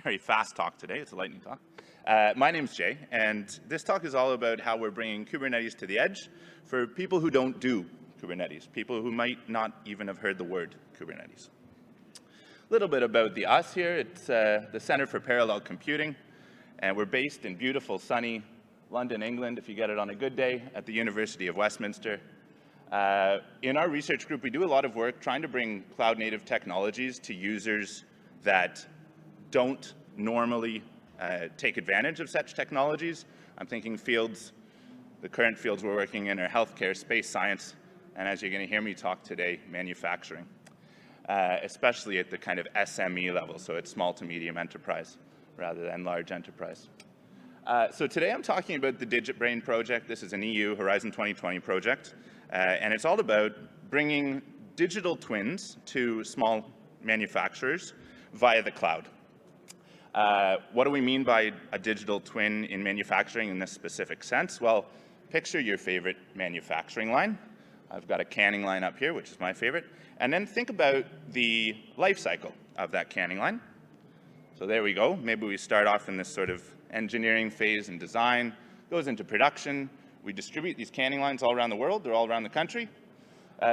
very fast talk today. It's a lightning talk. My name's Jay, and this talk is all about how we're bringing Kubernetes to the edge for people who don't do Kubernetes, people who might not even have heard the word Kubernetes. A little bit about us here. It's the Center for Parallel Computing, and we're based in beautiful, sunny London, England, if you get it on a good day, at the University of Westminster. In our research group, we do a lot of work trying to bring cloud-native technologies to users that don't normally take advantage of such technologies. I'm thinking fields, the current fields we're working in are healthcare, space science, and as you're going to hear me talk today, manufacturing, especially at the kind of SME level, so it's small to medium enterprise rather than large enterprise. So today I'm talking about the DigitBrain project. This is an EU Horizon 2020 project, and it's all about bringing digital twins to small manufacturers via the cloud. What do we mean by a digital twin in manufacturing in this specific sense? Well, picture your favorite manufacturing line. I've got a canning line up here, which is my favorite. And then think about the life cycle of that canning line. So there we go. Maybe we start off in this sort of engineering phase and design, goes into production. We distribute these canning lines all around the world. They're all around the country.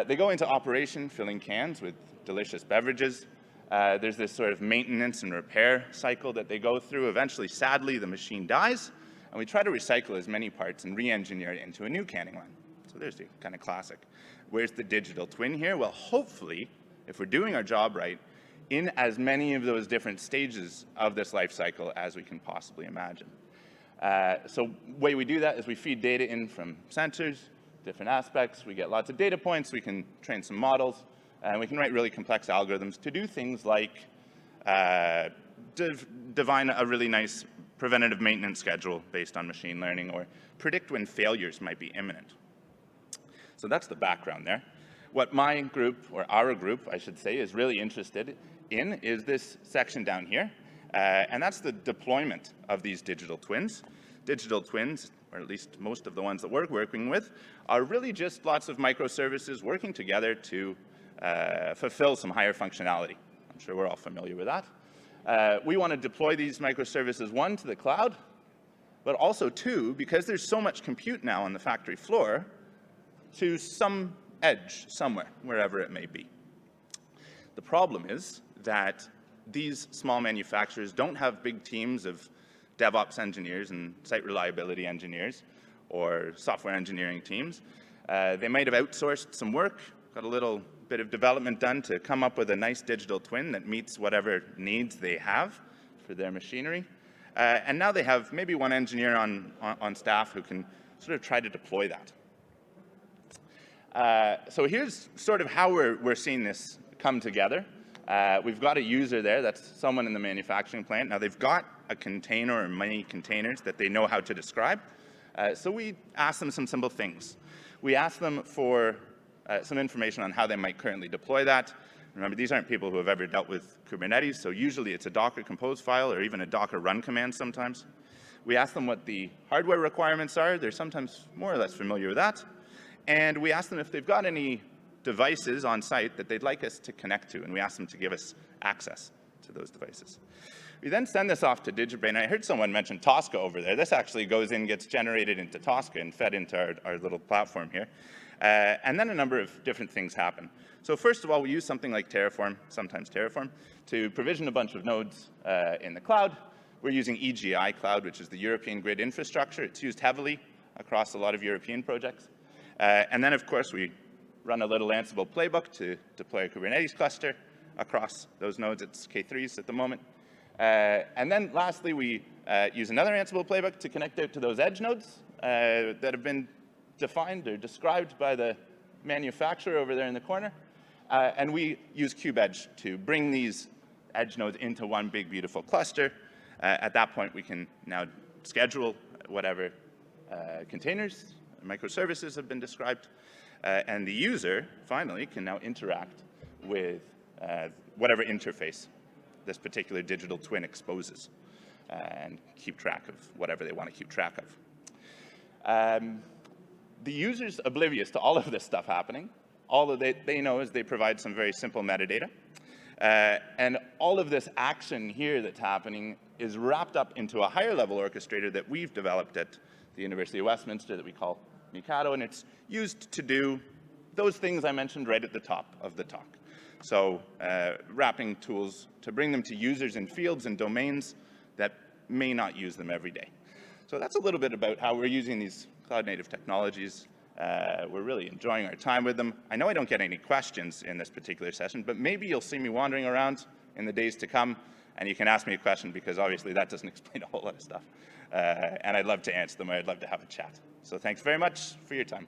They go into operation, filling cans with delicious beverages. There's this sort of maintenance and repair cycle that they go through. Eventually, sadly, the machine dies, and we try to recycle as many parts and re-engineer it into a new canning line. So there's the kind of classic. Where's the digital twin here? Well, hopefully, if we're doing our job right, in as many of those different stages of this life cycle as we can possibly imagine. So the way we do that is we feed data in from sensors, different aspects. We get lots of data points. We can train some models. And we can write really complex algorithms to do things like define a really nice preventative maintenance schedule based on machine learning, or predict when failures might be imminent. So that's the background there. What my group, or our group, I should say, is really interested in is this section down here. And that's the deployment of these digital twins. Digital twins, or at least most of the ones that we're working with, are really just lots of microservices working together to fulfill some higher functionality. I'm sure we're all familiar with that. We want to deploy these microservices, one, to the cloud, but also, two, because there's so much compute now on the factory floor, to some edge somewhere, wherever it may be. The problem is that these small manufacturers don't have big teams of DevOps engineers and site reliability engineers or software engineering teams. They might have outsourced some work, got a little bit of development done to come up with a nice digital twin that meets whatever needs they have for their machinery. And now they have maybe one engineer on staff who can sort of try to deploy that. So here's sort of how we're seeing this come together. We've got a user there, that's someone in the manufacturing plant. Now they've got a container or many containers that they know how to describe. So we ask them some simple things. We ask them for some information on how they might currently deploy that. Remember, these aren't people who have ever dealt with Kubernetes, so usually it's a Docker compose file or even a Docker run command sometimes. We ask them what the hardware requirements are. They're sometimes more or less familiar with that. And we ask them if they've got any devices on site that they'd like us to connect to, and we ask them to give us access to those devices. We then send this off to DigitBrain. I heard someone mention Tosca over there. This actually goes in, gets generated into Tosca and fed into our little platform here. And then a number of different things happen. So first of all, we use something like Terraform, sometimes Terraform, to provision a bunch of nodes in the cloud. We're using EGI Cloud, which is the European grid infrastructure. It's used heavily across a lot of European projects. And then, of course, we run a little Ansible playbook to deploy a Kubernetes cluster across those nodes. It's K3s at the moment. And then lastly, we use another Ansible playbook to connect out to those edge nodes that have been defined or described by the manufacturer over there in the corner. And we use KubeEdge to bring these edge nodes into one big, beautiful cluster. At that point, we can now schedule whatever containers, microservices have been described. And the user, finally, can now interact with whatever interface this particular digital twin exposes and keep track of whatever they want to keep track of. The user's oblivious to all of this stuff happening. All that they know is they provide some very simple metadata. And all of this action here that's happening is wrapped up into a higher level orchestrator that we've developed at the University of Westminster that we call Mikado, and it's used to do those things I mentioned right at the top of the talk. So wrapping tools to bring them to users in fields and domains that may not use them every day. So that's a little bit about how we're using these cloud-native technologies. We're really enjoying our time with them. I know I don't get any questions in this particular session, but maybe you'll see me wandering around in the days to come, and you can ask me a question, because obviously that doesn't explain a whole lot of stuff. And I'd love to answer them, or I'd love to have a chat. So thanks very much for your time.